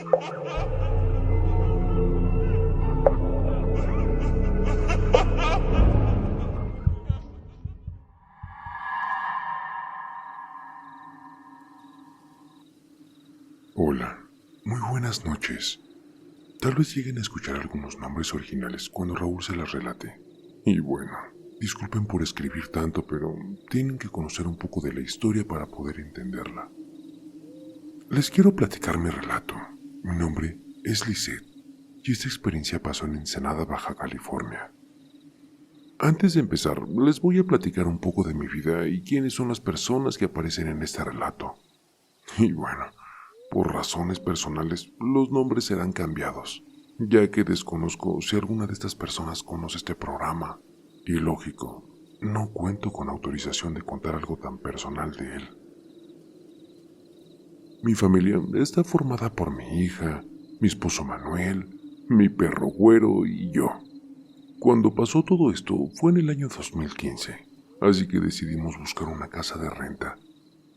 Hola, muy buenas noches. Tal vez lleguen a escuchar algunos nombres originales cuando Raúl se las relate. Y bueno, disculpen por escribir tanto, pero tienen que conocer un poco de la historia para poder entenderla. Les quiero platicar mi relato. Mi nombre es Lisette y esta experiencia pasó en Ensenada, Baja California. Antes de empezar, les voy a platicar un poco de mi vida y quiénes son las personas que aparecen en este relato. Y bueno, por razones personales, los nombres serán cambiados, ya que desconozco si alguna de estas personas conoce este programa. Y lógico, no cuento con autorización de contar algo tan personal de él. Mi familia está formada por mi hija, mi esposo Manuel, mi perro Güero y yo. Cuando pasó todo esto fue en el año 2015, así que decidimos buscar una casa de renta.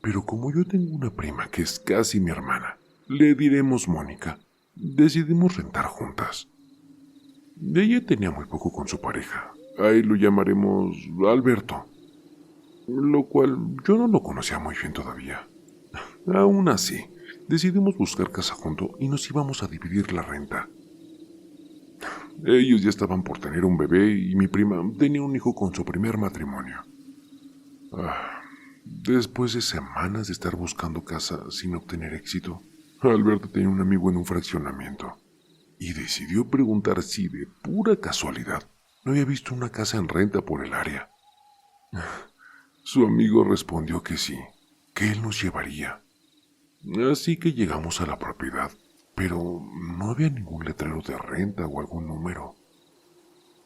Pero como yo tengo una prima que es casi mi hermana, le diremos Mónica, decidimos rentar juntas. Ella tenía muy poco con su pareja, ahí lo llamaremos Alberto, lo cual yo no lo conocía muy bien todavía. Aún así, decidimos buscar casa junto y nos íbamos a dividir la renta. Ellos ya estaban por tener un bebé y mi prima tenía un hijo con su primer matrimonio. Después de semanas de estar buscando casa sin obtener éxito, Alberto tenía un amigo en un fraccionamiento y decidió preguntar si de pura casualidad no había visto una casa en renta por el área. Su amigo respondió que sí, que él nos llevaría. Así que llegamos a la propiedad, pero no había ningún letrero de renta o algún número.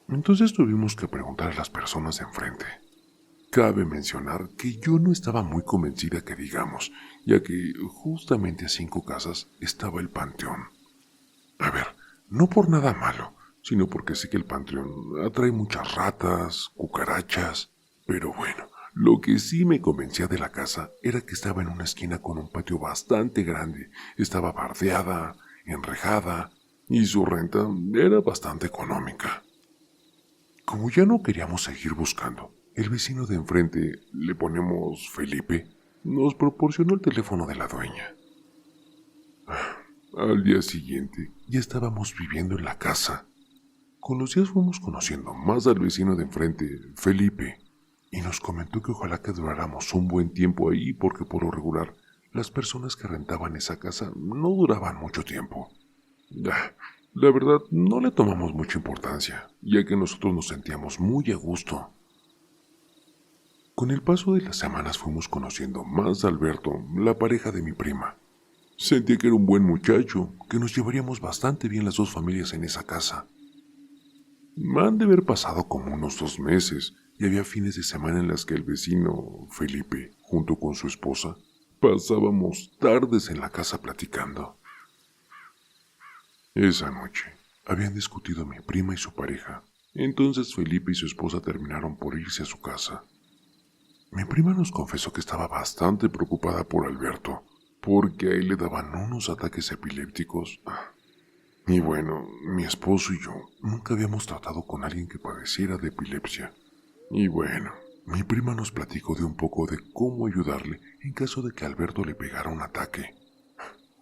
Entonces tuvimos que preguntar a las personas de enfrente. Cabe mencionar que yo no estaba muy convencida que digamos, ya que justamente a 5 casas estaba el panteón. A ver, no por nada malo, sino porque sé que el panteón atrae muchas ratas, cucarachas, pero bueno, lo que sí me convencía de la casa era que estaba en una esquina con un patio bastante grande, estaba bardeada, enrejada, y su renta era bastante económica. Como ya no queríamos seguir buscando, el vecino de enfrente, le ponemos Felipe, nos proporcionó el teléfono de la dueña. Al día siguiente, ya estábamos viviendo en la casa. Con los días fuimos conociendo más al vecino de enfrente, Felipe, y nos comentó que ojalá que duráramos un buen tiempo ahí porque por lo regular, las personas que rentaban esa casa no duraban mucho tiempo. La verdad, no le tomamos mucha importancia, ya que nosotros nos sentíamos muy a gusto. Con el paso de las semanas fuimos conociendo más a Alberto, la pareja de mi prima. Sentí que era un buen muchacho, que nos llevaríamos bastante bien las dos familias en esa casa. Han de haber pasado como unos 2 meses, y había fines de semana en las que el vecino, Felipe, junto con su esposa, pasábamos tardes en la casa platicando. Esa noche, habían discutido mi prima y su pareja, entonces Felipe y su esposa terminaron por irse a su casa. Mi prima nos confesó que estaba bastante preocupada por Alberto, porque a él le daban unos ataques epilépticos. Y bueno, mi esposo y yo nunca habíamos tratado con alguien que padeciera de epilepsia. Y bueno, mi prima nos platicó de un poco de cómo ayudarle en caso de que Alberto le pegara un ataque.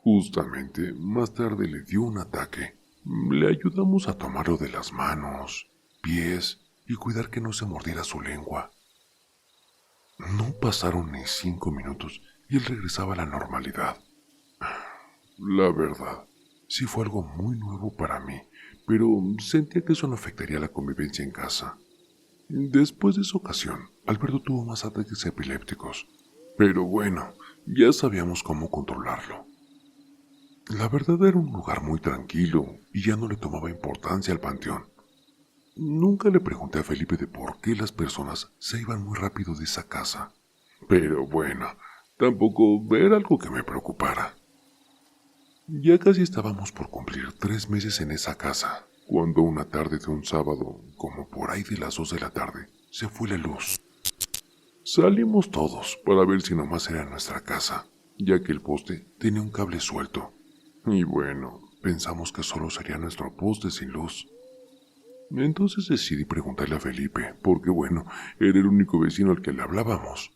Justamente, más tarde le dio un ataque. Le ayudamos a tomarlo de las manos, pies y cuidar que no se mordiera su lengua. No pasaron ni 5 minutos y él regresaba a la normalidad. La verdad, sí fue algo muy nuevo para mí, pero sentía que eso no afectaría la convivencia en casa. Después de esa ocasión, Alberto tuvo más ataques epilépticos, pero bueno, ya sabíamos cómo controlarlo. La verdad era un lugar muy tranquilo y ya no le tomaba importancia al panteón. Nunca le pregunté a Felipe de por qué las personas se iban muy rápido de esa casa, pero bueno, tampoco era algo que me preocupara. Ya casi estábamos por cumplir 3 meses en esa casa, cuando una tarde de un sábado, como por ahí de las 2 de la tarde, se fue la luz. Salimos todos para ver si nomás era nuestra casa, ya que el poste tenía un cable suelto. Y bueno, pensamos que solo sería nuestro poste sin luz. Entonces decidí preguntarle a Felipe, porque bueno, era el único vecino al que le hablábamos.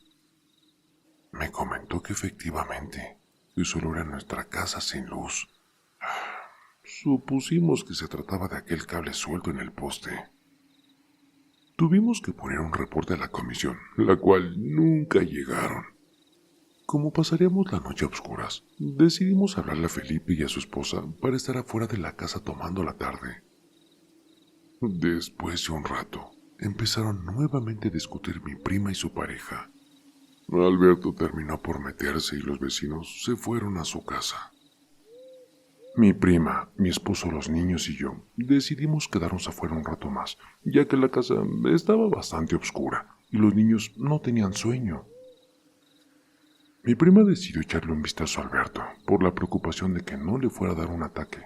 Me comentó que efectivamente, que solo era nuestra casa sin luz. Supusimos que se trataba de aquel cable suelto en el poste. Tuvimos que poner un reporte a la comisión, la cual nunca llegaron. Como pasaríamos la noche a oscuras, decidimos hablarle a Felipe y a su esposa para estar afuera de la casa tomando la tarde. Después de un rato, empezaron nuevamente a discutir mi prima y su pareja. Alberto terminó por meterse y los vecinos se fueron a su casa. Mi prima, mi esposo, los niños y yo decidimos quedarnos afuera un rato más, ya que la casa estaba bastante oscura y los niños no tenían sueño. Mi prima decidió echarle un vistazo a Alberto por la preocupación de que no le fuera a dar un ataque.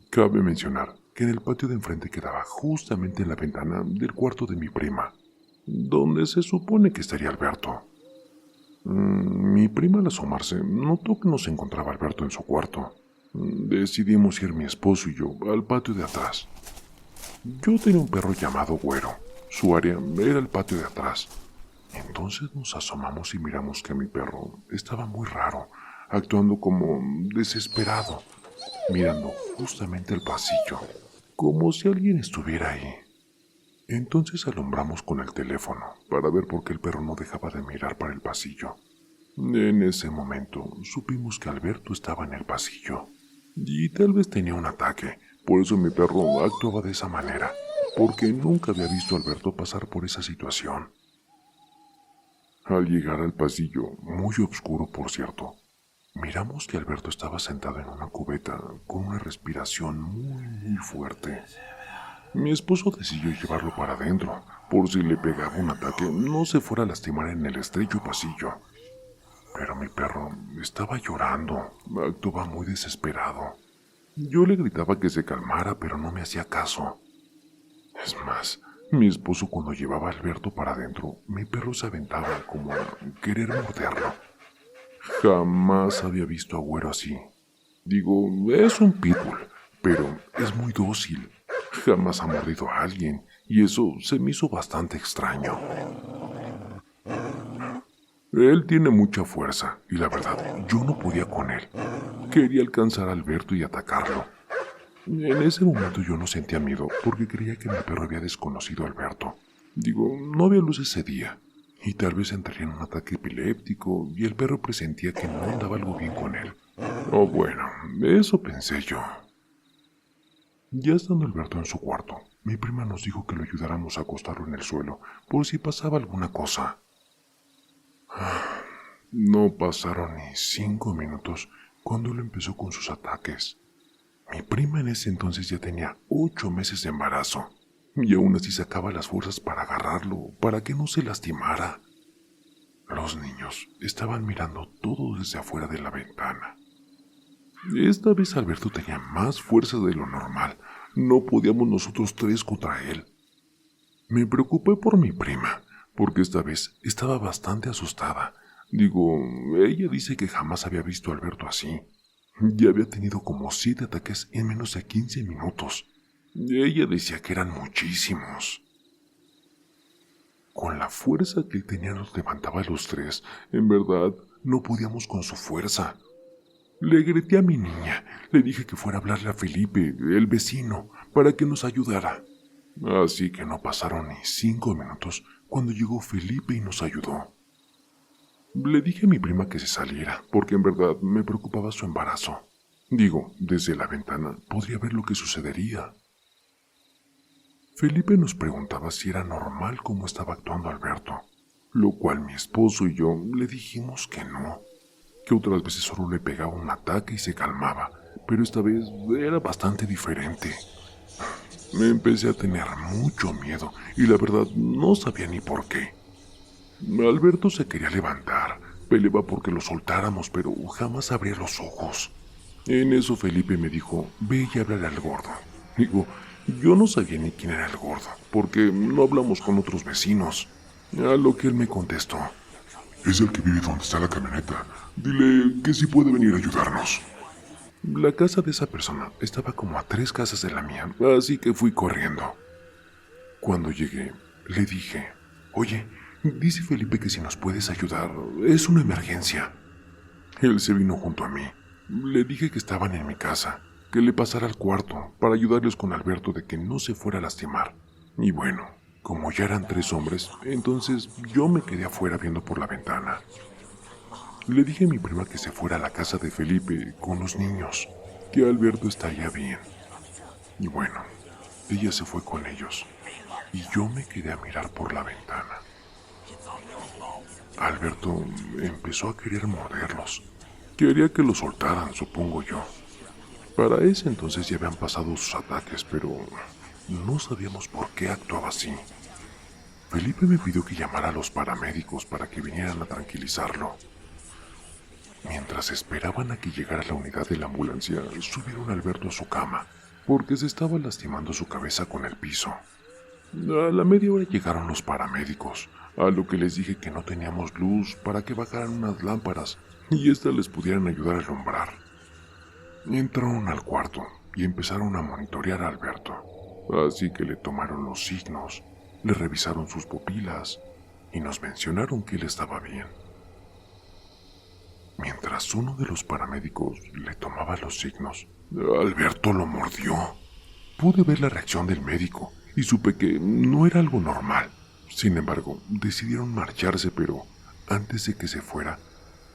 Cabe mencionar que en el patio de enfrente quedaba justamente en la ventana del cuarto de mi prima, donde se supone que estaría Alberto. Mi prima al asomarse notó que no se encontraba Alberto en su cuarto. Decidimos ir mi esposo y yo al patio de atrás. Yo tenía un perro llamado Güero. Su área era el patio de atrás. Entonces nos asomamos y miramos que mi perro estaba muy raro, actuando como desesperado, mirando justamente el pasillo, como si alguien estuviera ahí. Entonces alumbramos con el teléfono para ver por qué el perro no dejaba de mirar para el pasillo. En ese momento supimos que Alberto estaba en el pasillo y tal vez tenía un ataque, por eso mi perro actuaba de esa manera, porque nunca había visto a Alberto pasar por esa situación. Al llegar al pasillo, muy oscuro por cierto, miramos que Alberto estaba sentado en una cubeta con una respiración muy fuerte. Mi esposo decidió llevarlo para adentro, por si le pegaba un ataque no se fuera a lastimar en el estrecho pasillo. Pero mi perro estaba llorando, actuaba muy desesperado. Yo le gritaba que se calmara, pero no me hacía caso. Es más, mi esposo cuando llevaba a Alberto para adentro, mi perro se aventaba como a querer morderlo. Jamás había visto a Güero así. Digo, es un pitbull, pero es muy dócil. Jamás ha mordido a alguien, y eso se me hizo bastante extraño. Él tiene mucha fuerza, y la verdad, yo no podía con él. Quería alcanzar a Alberto y atacarlo. En ese momento yo no sentía miedo, porque creía que mi perro había desconocido a Alberto. Digo, no había luz ese día, y tal vez entraría en un ataque epiléptico, y el perro presentía que no andaba algo bien con él. Oh, bueno, eso pensé yo. Ya estando Alberto en su cuarto, mi prima nos dijo que lo ayudáramos a acostarlo en el suelo, por si pasaba alguna cosa. No pasaron ni 5 minutos cuando él empezó con sus ataques. Mi prima en ese entonces ya tenía 8 meses de embarazo, y aún así sacaba las fuerzas para agarrarlo, para que no se lastimara. Los niños estaban mirando todo desde afuera de la ventana. Esta vez Alberto tenía más fuerza de lo normal. No podíamos nosotros tres contra él. Me preocupé por mi prima, porque esta vez estaba bastante asustada. Digo, ella dice que jamás había visto a Alberto así. Ya había tenido como 7 ataques en menos de 15 minutos. Ella decía que eran muchísimos. Con la fuerza que él tenía nos levantaba a los tres. En verdad, no podíamos con su fuerza. Le grité a mi niña. Le dije que fuera a hablarle a Felipe, el vecino, para que nos ayudara. Así que no pasaron ni 5 minutos cuando llegó Felipe y nos ayudó. Le dije a mi prima que se saliera, porque en verdad me preocupaba su embarazo. Digo, desde la ventana podría ver lo que sucedería. Felipe nos preguntaba si era normal cómo estaba actuando Alberto, lo cual mi esposo y yo le dijimos que no, que otras veces solo le pegaba un ataque y se calmaba, pero esta vez era bastante diferente. Me empecé a tener mucho miedo y la verdad no sabía ni por qué. Alberto se quería levantar, peleaba porque lo soltáramos, pero jamás abría los ojos. En eso Felipe me dijo, ve y háblale al gordo. Digo, yo no sabía ni quién era el gordo, porque no hablamos con otros vecinos. A lo que él me contestó, es el que vive donde está la camioneta. Dile que sí puede venir a ayudarnos. La casa de esa persona estaba como a 3 casas de la mía, así que fui corriendo. Cuando llegué, le dije, oye, dice Felipe que si nos puedes ayudar, es una emergencia. Él se vino junto a mí. Le dije que estaban en mi casa, que le pasara al cuarto para ayudarles con Alberto de que no se fuera a lastimar. Y bueno, como ya eran 3 hombres, entonces yo me quedé afuera viendo por la ventana. Le dije a mi prima que se fuera a la casa de Felipe con los niños, que Alberto estaría bien. Y bueno, ella se fue con ellos, y yo me quedé a mirar por la ventana. Alberto empezó a querer morderlos. Quería que los soltaran, supongo yo. Para ese entonces ya habían pasado sus ataques, pero no sabíamos por qué actuaba así. Felipe me pidió que llamara a los paramédicos para que vinieran a tranquilizarlo. Mientras esperaban a que llegara la unidad de la ambulancia, subieron a Alberto a su cama, porque se estaba lastimando su cabeza con el piso. A la media hora llegaron los paramédicos, a lo que les dije que no teníamos luz para que bajaran unas lámparas y éstas les pudieran ayudar a alumbrar. Entraron al cuarto y empezaron a monitorear a Alberto, así que le tomaron los signos, le revisaron sus pupilas y nos mencionaron que él estaba bien. Mientras uno de los paramédicos le tomaba los signos, Alberto lo mordió. Pude ver la reacción del médico y supe que no era algo normal. Sin embargo, decidieron marcharse, pero antes de que se fuera,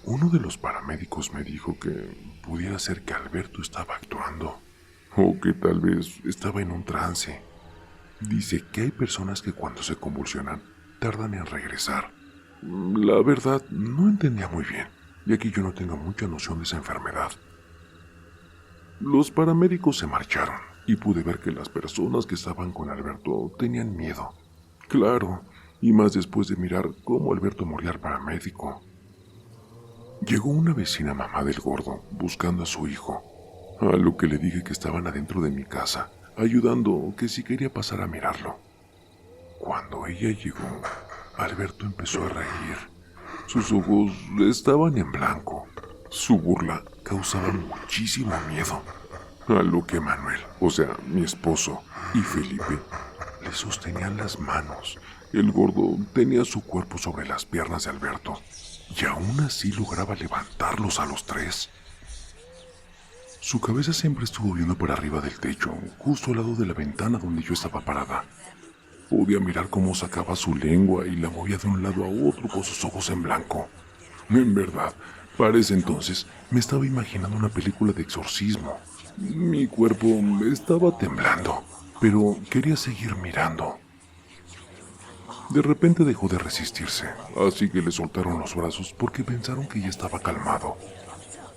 uno de los paramédicos me dijo que pudiera ser que Alberto estaba actuando, o que tal vez estaba en un trance. Dice que hay personas que cuando se convulsionan tardan en regresar. La verdad, no entendía muy bien, ya que yo no tengo mucha noción de esa enfermedad. Los paramédicos se marcharon y pude ver que las personas que estaban con Alberto tenían miedo. Claro, y más después de mirar cómo Alberto mordía al paramédico. Llegó una vecina mamá del gordo buscando a su hijo, a lo que le dije que estaban adentro de mi casa, ayudando, que si quería pasar a mirarlo. Cuando ella llegó, Alberto empezó a reír. Sus ojos estaban en blanco. Su burla causaba muchísimo miedo, a lo que Manuel, o sea, mi esposo, y Felipe le sostenían las manos. El gordo tenía su cuerpo sobre las piernas de Alberto, y aún así lograba levantarlos a los 3. Su cabeza siempre estuvo viendo por arriba del techo, justo al lado de la ventana donde yo estaba parada. Podía mirar cómo sacaba su lengua y la movía de un lado a otro con sus ojos en blanco. En verdad, para ese entonces me estaba imaginando una película de exorcismo. Mi cuerpo estaba temblando, pero quería seguir mirando. De repente dejó de resistirse, así que le soltaron los brazos porque pensaron que ya estaba calmado.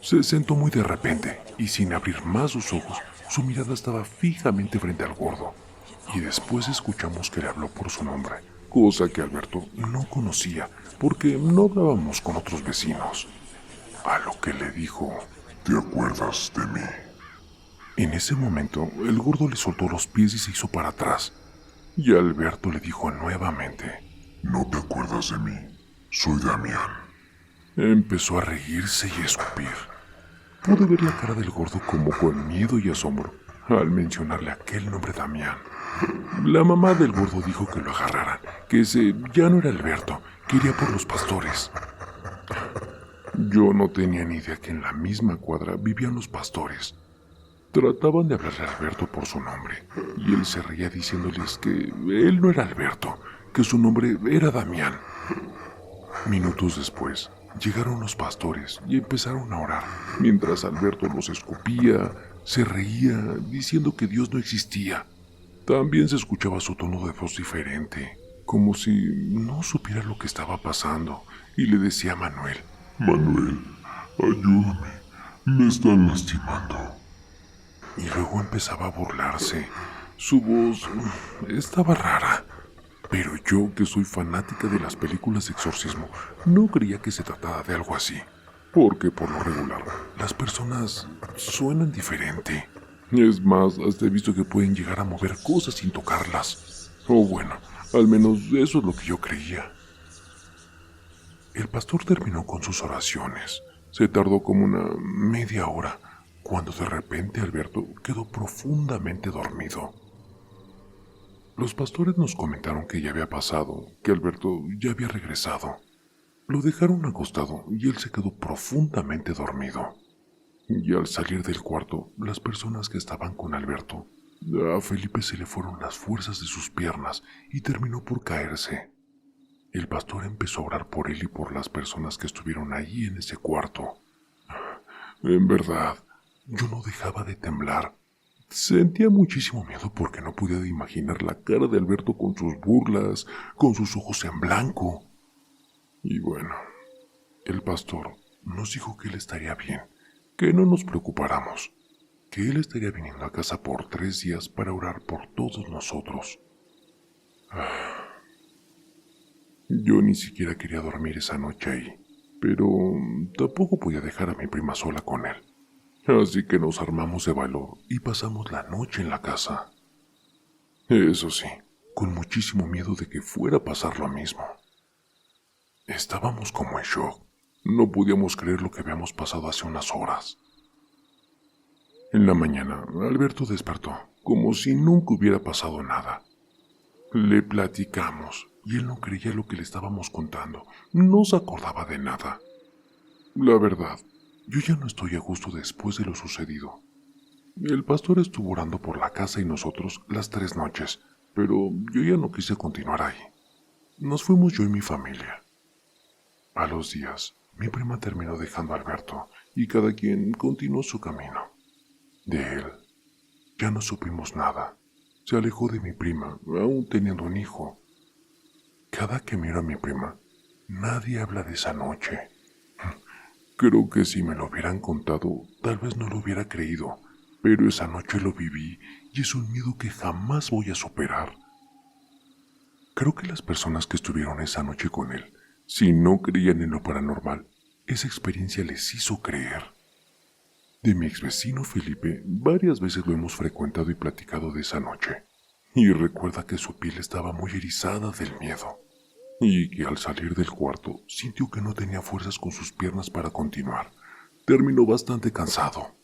Se sentó muy de repente y sin abrir más sus ojos, su mirada estaba fijamente frente al gordo. Y después escuchamos que le habló por su nombre, cosa que Alberto no conocía porque no hablábamos con otros vecinos. A lo que le dijo, ¿te acuerdas de mí? En ese momento, el gordo le soltó los pies y se hizo para atrás. Y Alberto le dijo nuevamente, ¿no te acuerdas de mí? Soy Damián. Empezó a reírse y a escupir. Pude ver la cara del gordo como con miedo y asombro al mencionarle aquel nombre Damián. La mamá del gordo dijo que lo agarraran, que ese ya no era Alberto, que iría por los pastores. Yo no tenía ni idea que en la misma cuadra vivían los pastores. Trataban de hablarle a Alberto por su nombre, y él se reía diciéndoles que él no era Alberto, que su nombre era Damián. Minutos después, llegaron los pastores y empezaron a orar, mientras Alberto los escupía, se reía, diciendo que Dios no existía. También se escuchaba su tono de voz diferente, como si no supiera lo que estaba pasando, y le decía a Manuel, Manuel, ayúdame, me están lastimando. Y luego empezaba a burlarse. Su voz estaba rara, pero yo, que soy fanática de las películas de exorcismo, no creía que se tratara de algo así, porque por lo regular, las personas suenan diferente. Es más, hasta he visto que pueden llegar a mover cosas sin tocarlas. O bueno, al menos eso es lo que yo creía. El pastor terminó con sus oraciones. Se tardó como una media hora, cuando de repente Alberto quedó profundamente dormido. Los pastores nos comentaron que ya había pasado, que Alberto ya había regresado. Lo dejaron acostado y él se quedó profundamente dormido. Y al salir del cuarto, las personas que estaban con Alberto, a Felipe se le fueron las fuerzas de sus piernas y terminó por caerse. El pastor empezó a orar por él y por las personas que estuvieron allí en ese cuarto. En verdad, yo no dejaba de temblar. Sentía muchísimo miedo porque no podía imaginar la cara de Alberto con sus burlas, con sus ojos en blanco. Y bueno, el pastor nos dijo que él estaría bien, que no nos preocupáramos, que él estaría viniendo a casa por 3 días para orar por todos nosotros. Yo ni siquiera quería dormir esa noche ahí, pero tampoco podía dejar a mi prima sola con él. Así que nos armamos de valor y pasamos la noche en la casa. Eso sí, con muchísimo miedo de que fuera a pasar lo mismo. Estábamos como en shock. No podíamos creer lo que habíamos pasado hace unas horas. En la mañana, Alberto despertó, como si nunca hubiera pasado nada. Le platicamos, y él no creía lo que le estábamos contando. No se acordaba de nada. La verdad, yo ya no estoy a gusto después de lo sucedido. El pastor estuvo orando por la casa y nosotros las 3 noches, pero yo ya no quise continuar ahí. Nos fuimos yo y mi familia. A los días, mi prima terminó dejando a Alberto y cada quien continuó su camino. De él, ya no supimos nada. Se alejó de mi prima, aún teniendo un hijo. Cada que miro a mi prima, nadie habla de esa noche. Creo que si me lo hubieran contado, tal vez no lo hubiera creído, pero esa noche lo viví y es un miedo que jamás voy a superar. Creo que las personas que estuvieron esa noche con él, si no creían en lo paranormal, esa experiencia les hizo creer. De mi exvecino Felipe, varias veces lo hemos frecuentado y platicado de esa noche, y recuerda que su piel estaba muy erizada del miedo, y que al salir del cuarto sintió que no tenía fuerzas con sus piernas para continuar. Terminó bastante cansado.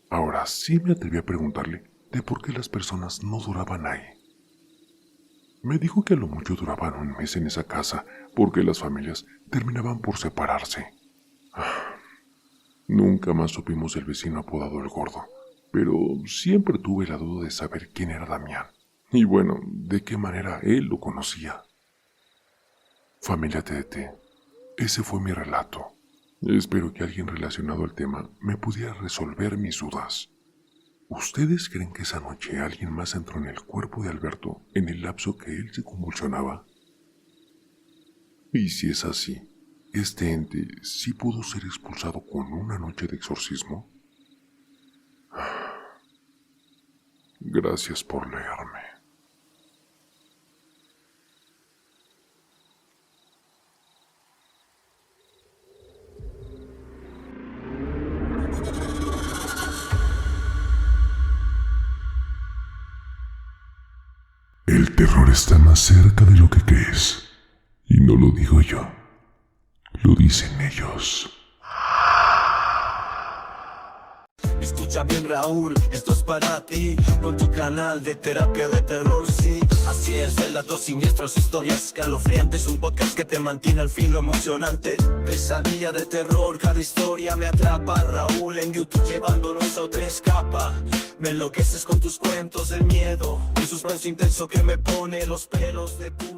Ahora sí me atreví a preguntarle de por qué las personas no duraban ahí. Me dijo que a lo mucho duraban un mes en esa casa porque las familias terminaban por separarse. Nunca más supimos del vecino apodado El Gordo, pero siempre tuve la duda de saber quién era Damián y bueno, de qué manera él lo conocía. Familia TDT, ese fue mi relato. Espero que alguien relacionado al tema me pudiera resolver mis dudas. ¿Ustedes creen que esa noche alguien más entró en el cuerpo de Alberto en el lapso que él se convulsionaba? Y si es así, ¿este ente sí pudo ser expulsado con una noche de exorcismo? Gracias por leerme. El terror está más cerca de lo que crees. Y no lo digo yo, lo dicen ellos. Escucha bien, Raúl, esto es para ti, con tu canal de terapia de terror, sí. Así es, relatos siniestros, historias escalofriantes, un podcast que te mantiene al filo emocionante. Pesadilla de terror, cada historia me atrapa. Raúl en YouTube llevándonos a otra escapa. Me enloqueces con tus cuentos del miedo, un suspenso intenso que me pone los pelos de punta.